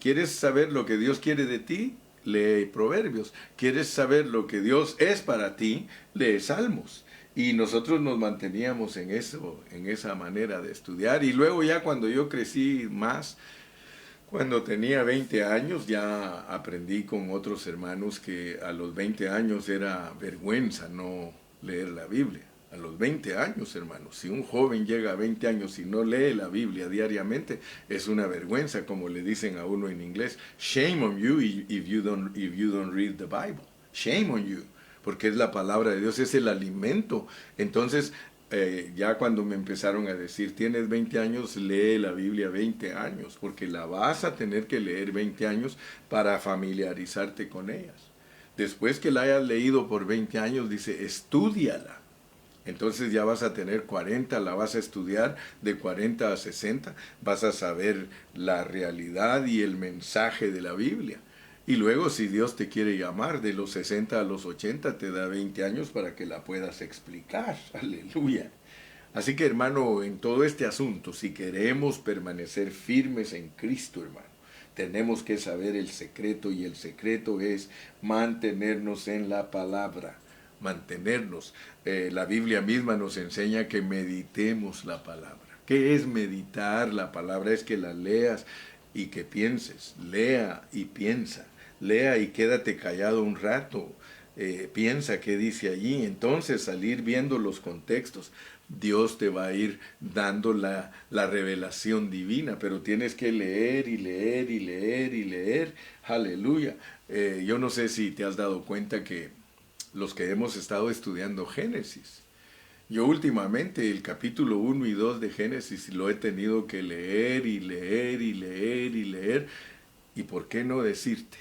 ¿Quieres saber lo que Dios quiere de ti? lee Proverbios. ¿Quieres saber lo que Dios es para ti? Lee Salmos. Y nosotros nos manteníamos en eso, en esa manera de estudiar. Y luego ya cuando yo crecí más, cuando tenía 20 años, ya aprendí con otros hermanos que a los 20 años era vergüenza no leer la Biblia. A los 20 años, hermanos, si un joven llega a 20 años y no lee la Biblia diariamente, es una vergüenza, como le dicen a uno en inglés. Shame on you if you don't read the Bible. Shame on you, porque es la palabra de Dios, es el alimento. Entonces, ya cuando me empezaron a decir, tienes 20 años, lee la Biblia 20 años, porque la vas a tener que leer 20 años para familiarizarte con ellas. Después que la hayas leído por 20 años, dice, estúdiala. Entonces ya vas a tener 40, la vas a estudiar de 40 a 60, vas a saber la realidad y el mensaje de la Biblia. Y luego, si Dios te quiere llamar de los 60 a los 80, te da 20 años para que la puedas explicar. Aleluya. Así que, hermano, en todo este asunto, si queremos permanecer firmes en Cristo, hermano, tenemos que saber el secreto, y el secreto es mantenernos en la palabra. Mantenernos. La Biblia misma nos enseña que meditemos la palabra. ¿Qué es meditar la palabra? Es que la leas y que pienses. Lea y piensa. Lea y quédate callado un rato. Piensa qué dice allí. Entonces, salir viendo los contextos, Dios te va a ir dando la revelación divina, pero tienes que leer y leer y leer y leer. Aleluya. Yo no sé si te has dado cuenta que los que hemos estado estudiando Génesis, yo últimamente el capítulo 1 y 2 de Génesis lo he tenido que leer y leer y leer y leer. ¿Y por qué no decirte?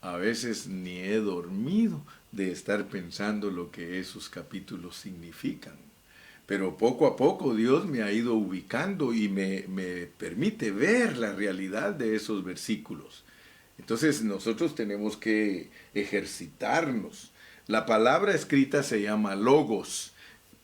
A veces ni he dormido de estar pensando lo que esos capítulos significan. Pero poco a poco Dios me ha ido ubicando y me permite ver la realidad de esos versículos. Entonces nosotros tenemos que ejercitarnos. La palabra escrita se llama logos,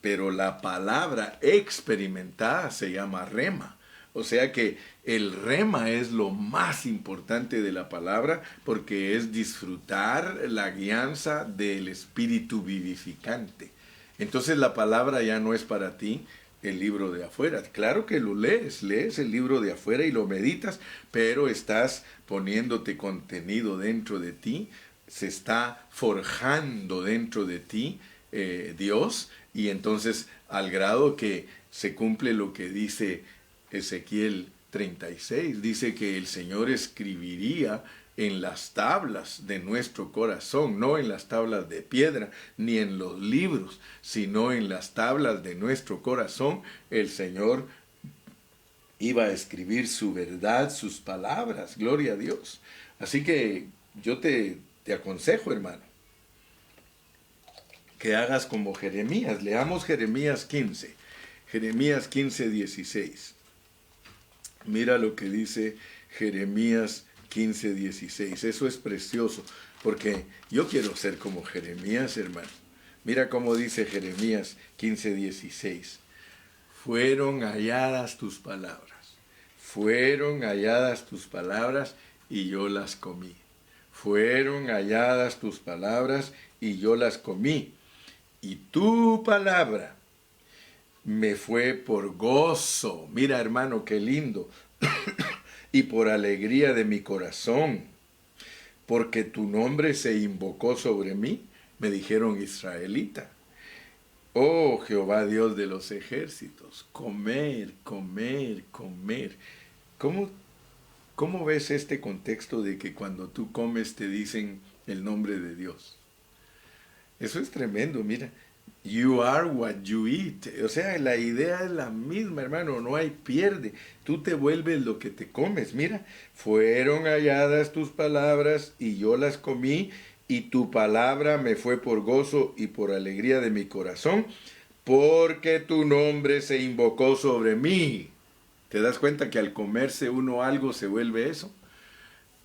pero la palabra experimentada se llama rema. O sea que el rema es lo más importante de la palabra, porque es disfrutar la guianza del espíritu vivificante. Entonces la palabra ya no es para ti el libro de afuera. Claro que lo lees el libro de afuera y lo meditas, pero estás poniéndote contenido dentro de ti, se está forjando dentro de ti Dios, y entonces al grado que se cumple lo que dice Ezequiel 36, dice que el Señor escribiría en las tablas de nuestro corazón, no en las tablas de piedra, ni en los libros, sino en las tablas de nuestro corazón. El Señor iba a escribir su verdad, sus palabras, gloria a Dios. Así que yo te aconsejo, hermano, que hagas como Jeremías. Leamos Jeremías 15, Jeremías 15, 16. Mira lo que dice Jeremías 15, 16. Eso es precioso, porque yo quiero ser como Jeremías, hermano. Mira cómo dice Jeremías 15, 16. Fueron halladas tus palabras. Fueron halladas tus palabras y yo las comí. Fueron halladas tus palabras y yo las comí. Y tu palabra me fue por gozo. Mira, hermano, qué lindo. Y por alegría de mi corazón, porque tu nombre se invocó sobre mí, me dijeron israelita. Oh Jehová Dios de los ejércitos, comer, comer, comer. ¿Cómo ves este contexto de que cuando tú comes te dicen el nombre de Dios? Eso es tremendo, mira. You are what you eat. O sea, la idea es la misma, hermano, no hay pierde. Tú te vuelves lo que te comes. Mira, fueron halladas tus palabras y yo las comí, y tu palabra me fue por gozo y por alegría de mi corazón, porque tu nombre se invocó sobre mí. ¿Te das cuenta que al comerse uno algo se vuelve eso?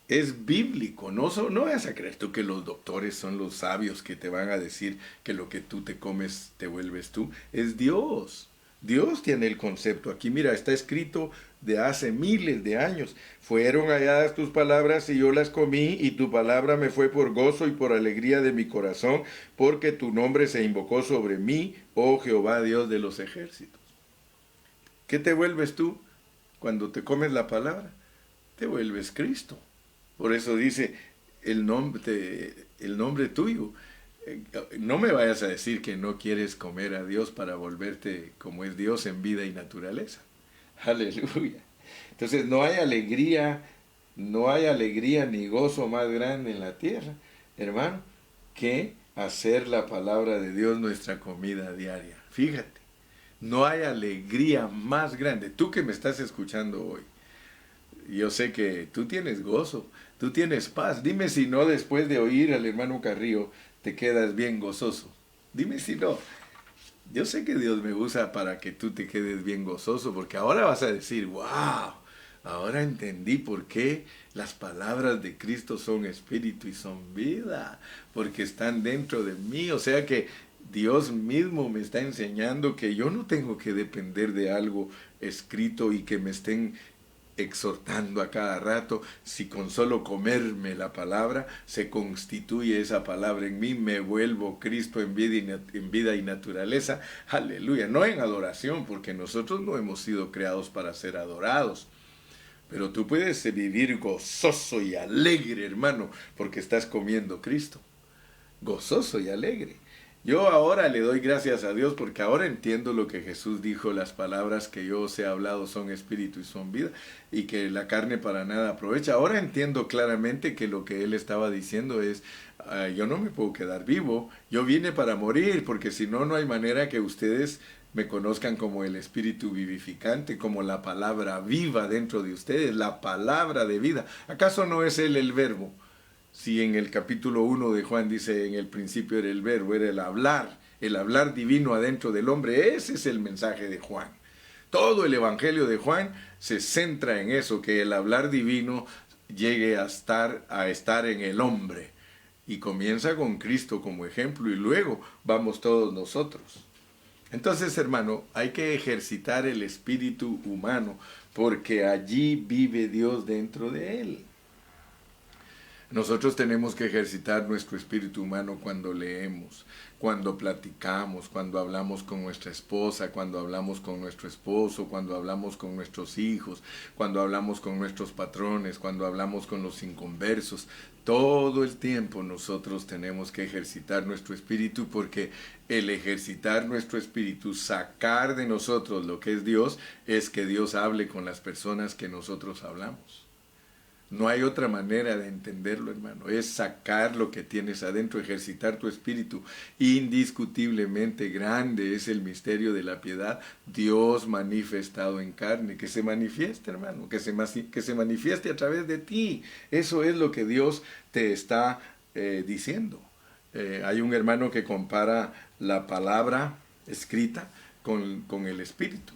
Es bíblico, no vas a creer tú que los doctores son los sabios que te van a decir que lo que tú te comes te vuelves tú. Es Dios. Dios tiene el concepto. Aquí mira, está escrito de hace miles de años. Fueron halladas tus palabras y yo las comí, y tu palabra me fue por gozo y por alegría de mi corazón, porque tu nombre se invocó sobre mí, oh Jehová Dios de los ejércitos. ¿Qué te vuelves tú cuando te comes la palabra? Te vuelves Cristo. Por eso dice el nombre tuyo. No me vayas a decir que no quieres comer a Dios para volverte como es Dios en vida y naturaleza. Aleluya. Entonces no hay alegría ni gozo más grande en la tierra, hermano, que hacer la palabra de Dios nuestra comida diaria. Fíjate, no hay alegría más grande. Tú que me estás escuchando hoy, yo sé que tú tienes gozo, tú tienes paz. Dime si no, después de oír al hermano Carrillo, te quedas bien gozoso. Dime si no. Yo sé que Dios me usa para que tú te quedes bien gozoso, porque ahora vas a decir, wow, ahora entendí por qué las palabras de Cristo son espíritu y son vida, porque están dentro de mí. O sea que Dios mismo me está enseñando que yo no tengo que depender de algo escrito y que me estén exhortando a cada rato. Si con solo comerme la palabra se constituye esa palabra en mí, me vuelvo Cristo en vida y naturaleza. Aleluya, no en adoración, porque nosotros no hemos sido creados para ser adorados. Pero tú puedes vivir gozoso y alegre, hermano, porque estás comiendo Cristo. Gozoso y alegre. Yo ahora le doy gracias a Dios porque ahora entiendo lo que Jesús dijo: las palabras que yo os he hablado son espíritu y son vida, y que la carne para nada aprovecha. Ahora entiendo claramente que lo que Él estaba diciendo es, yo no me puedo quedar vivo, yo vine para morir, porque si no, no hay manera que ustedes me conozcan como el espíritu vivificante, como la palabra viva dentro de ustedes, la palabra de vida. ¿Acaso no es Él el verbo? Si en el capítulo 1 de Juan dice, en el principio era el verbo, era el hablar divino adentro del hombre. Ese es el mensaje de Juan. Todo el evangelio de Juan se centra en eso, que el hablar divino llegue a estar en el hombre. Y comienza con Cristo como ejemplo, y luego vamos todos nosotros. Entonces, hermano, hay que ejercitar el espíritu humano, porque allí vive Dios dentro de él. Nosotros tenemos que ejercitar nuestro espíritu humano cuando leemos, cuando platicamos, cuando hablamos con nuestra esposa, cuando hablamos con nuestro esposo, cuando hablamos con nuestros hijos, cuando hablamos con nuestros patrones, cuando hablamos con los inconversos. Todo el tiempo nosotros tenemos que ejercitar nuestro espíritu, porque el ejercitar nuestro espíritu, sacar de nosotros lo que es Dios, es que Dios hable con las personas que nosotros hablamos. No hay otra manera de entenderlo, hermano. Es sacar lo que tienes adentro, ejercitar tu espíritu. Indiscutiblemente grande es el misterio de la piedad. Dios manifestado en carne. Que se manifieste, hermano. Que se manifieste a través de ti. Eso es lo que Dios te está diciendo. Hay un hermano que compara la palabra escrita con el espíritu,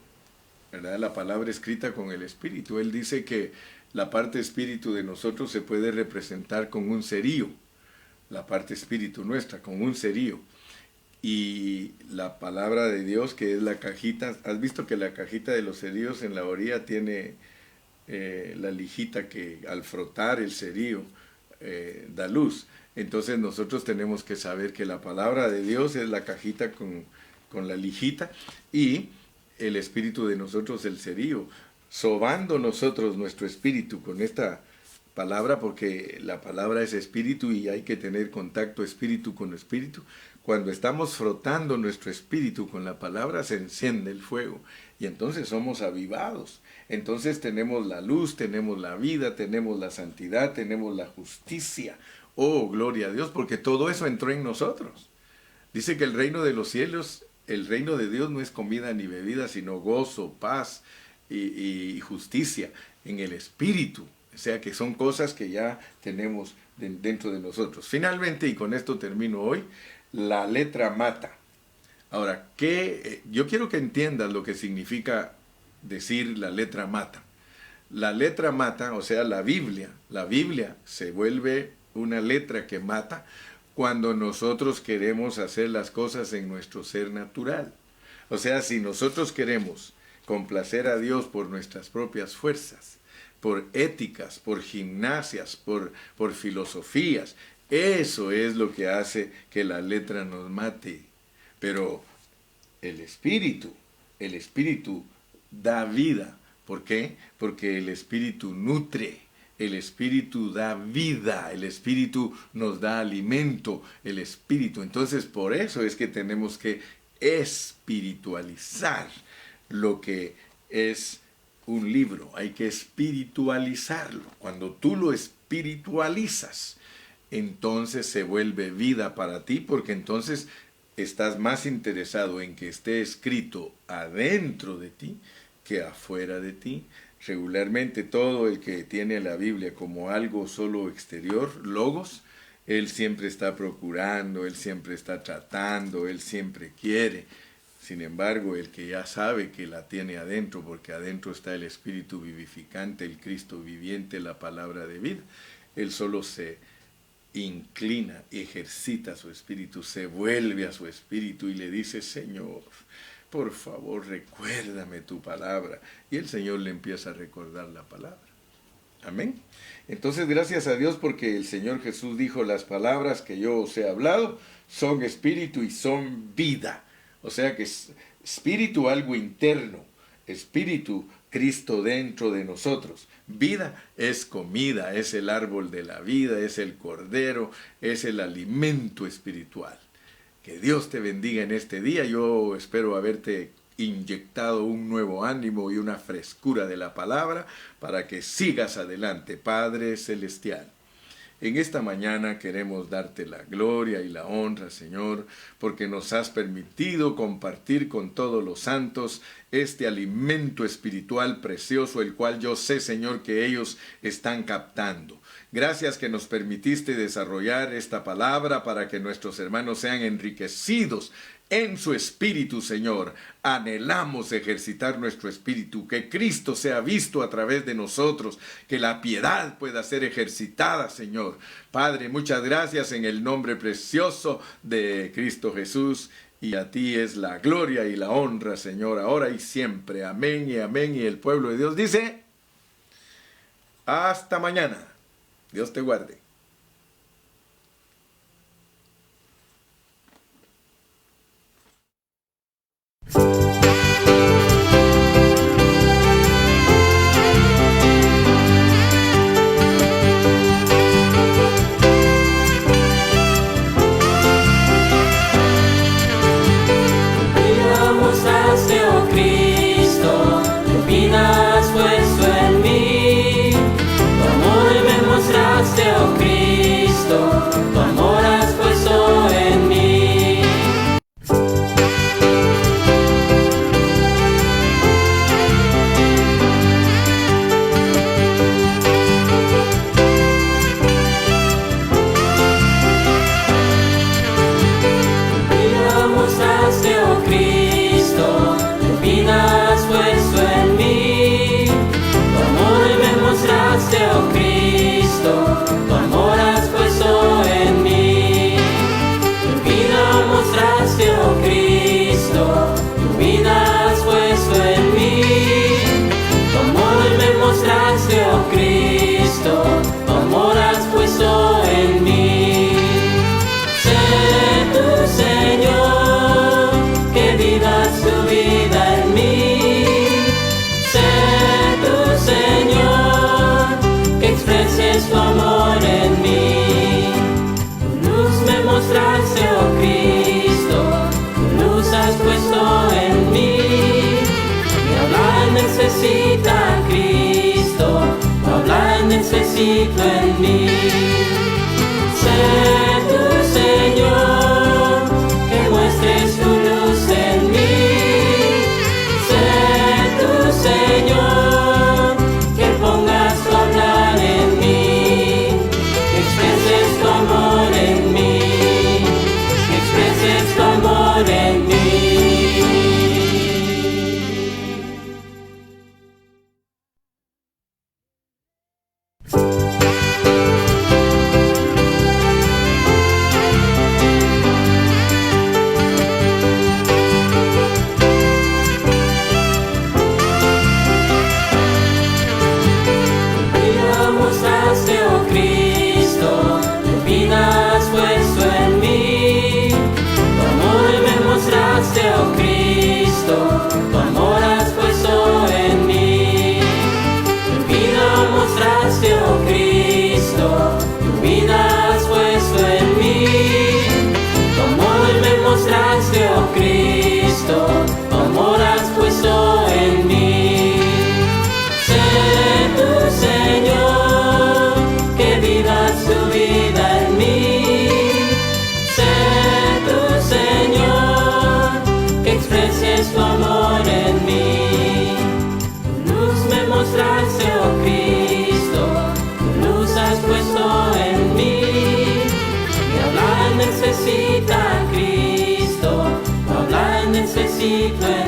¿verdad? La palabra escrita con el espíritu. Él dice que la parte espíritu de nosotros se puede representar con un cerillo, la parte espíritu nuestra, con un cerillo. Y la palabra de Dios, que es la cajita, ¿has visto que la cajita de los cerillos en la orilla tiene la lijita que al frotar el cerillo da luz? Entonces nosotros tenemos que saber que la palabra de Dios es la cajita con la lijita, y el espíritu de nosotros el cerillo. Sobando nosotros nuestro espíritu con esta palabra, porque la palabra es espíritu y hay que tener contacto espíritu con espíritu. Cuando estamos frotando nuestro espíritu con la palabra, se enciende el fuego y entonces somos avivados. Entonces tenemos la luz, tenemos la vida, tenemos la santidad, tenemos la justicia. Oh, gloria a Dios, porque todo eso entró en nosotros. Dice que el reino de los cielos, el reino de Dios no es comida ni bebida, sino gozo, paz y justicia en el espíritu. O sea que son cosas que ya tenemos dentro de nosotros. Finalmente, y con esto termino hoy, la letra mata. Ahora, yo quiero que entiendas lo que significa decir la letra mata. La letra mata, o sea, la Biblia se vuelve una letra que mata cuando nosotros queremos hacer las cosas en nuestro ser natural. O sea, si nosotros queremos complacer a Dios por nuestras propias fuerzas, por éticas, por gimnasias, por filosofías, eso es lo que hace que la letra nos mate. Pero el Espíritu da vida. ¿Por qué? Porque el Espíritu nutre, el Espíritu da vida, el Espíritu nos da alimento, el Espíritu. Entonces, por eso es que tenemos que espiritualizar lo que es un libro. Hay que espiritualizarlo. Cuando tú lo espiritualizas, entonces se vuelve vida para ti, porque entonces estás más interesado en que esté escrito adentro de ti que afuera de ti. Regularmente todo el que tiene la Biblia como algo solo exterior, logos, él siempre está procurando, él siempre está tratando, él siempre quiere. Sin embargo, el que ya sabe que la tiene adentro, porque adentro está el Espíritu vivificante, el Cristo viviente, la palabra de vida, él solo se inclina, ejercita su espíritu, se vuelve a su espíritu y le dice: Señor, por favor, recuérdame tu palabra. Y el Señor le empieza a recordar la palabra. Amén. Entonces, gracias a Dios, porque el Señor Jesús dijo: las palabras que yo os he hablado son espíritu y son vida. O sea que es espíritu, algo interno. Espíritu, Cristo dentro de nosotros. Vida es comida, es el árbol de la vida, es el cordero, es el alimento espiritual. Que Dios te bendiga en este día. Yo espero haberte inyectado un nuevo ánimo y una frescura de la palabra para que sigas adelante, Padre Celestial. En esta mañana queremos darte la gloria y la honra, Señor, porque nos has permitido compartir con todos los santos este alimento espiritual precioso, el cual yo sé, Señor, que ellos están captando. Gracias que nos permitiste desarrollar esta palabra para que nuestros hermanos sean enriquecidos en su espíritu, Señor. Anhelamos ejercitar nuestro espíritu, que Cristo sea visto a través de nosotros, que la piedad pueda ser ejercitada, Señor. Padre, muchas gracias en el nombre precioso de Cristo Jesús, y a ti es la gloria y la honra, Señor, ahora y siempre. Amén y amén. Y el pueblo de Dios dice: hasta mañana. Dios te guarde. Oh Cristo, tu amor has puesto en mí. Vida mostraste, oh Cristo, tu vida has puesto en mí. Tu amor me mostraste, oh Cristo, tu amor has puesto en mí. Tu vida mostraste, oh Cristo, tu vida has puesto en mí. Tu amor me mostraste, oh Cristo, tu amor has puesto en mí. Sé tú, Señor, que vivas tu vida en mí. Sé tú, Señor, que expreses tu amor en mí. Tu luz me mostraste, oh Cristo, tu luz has puesto en mí. Mi hablar necesita Cristo, tu hablar necesito en mí. Sé tú, Señor, que muestres tu luz en mí. Sé tú, Señor, que pongas tu hablar en mí, que expreses tu amor en mí, que expreses tu amor en mí. Espíritu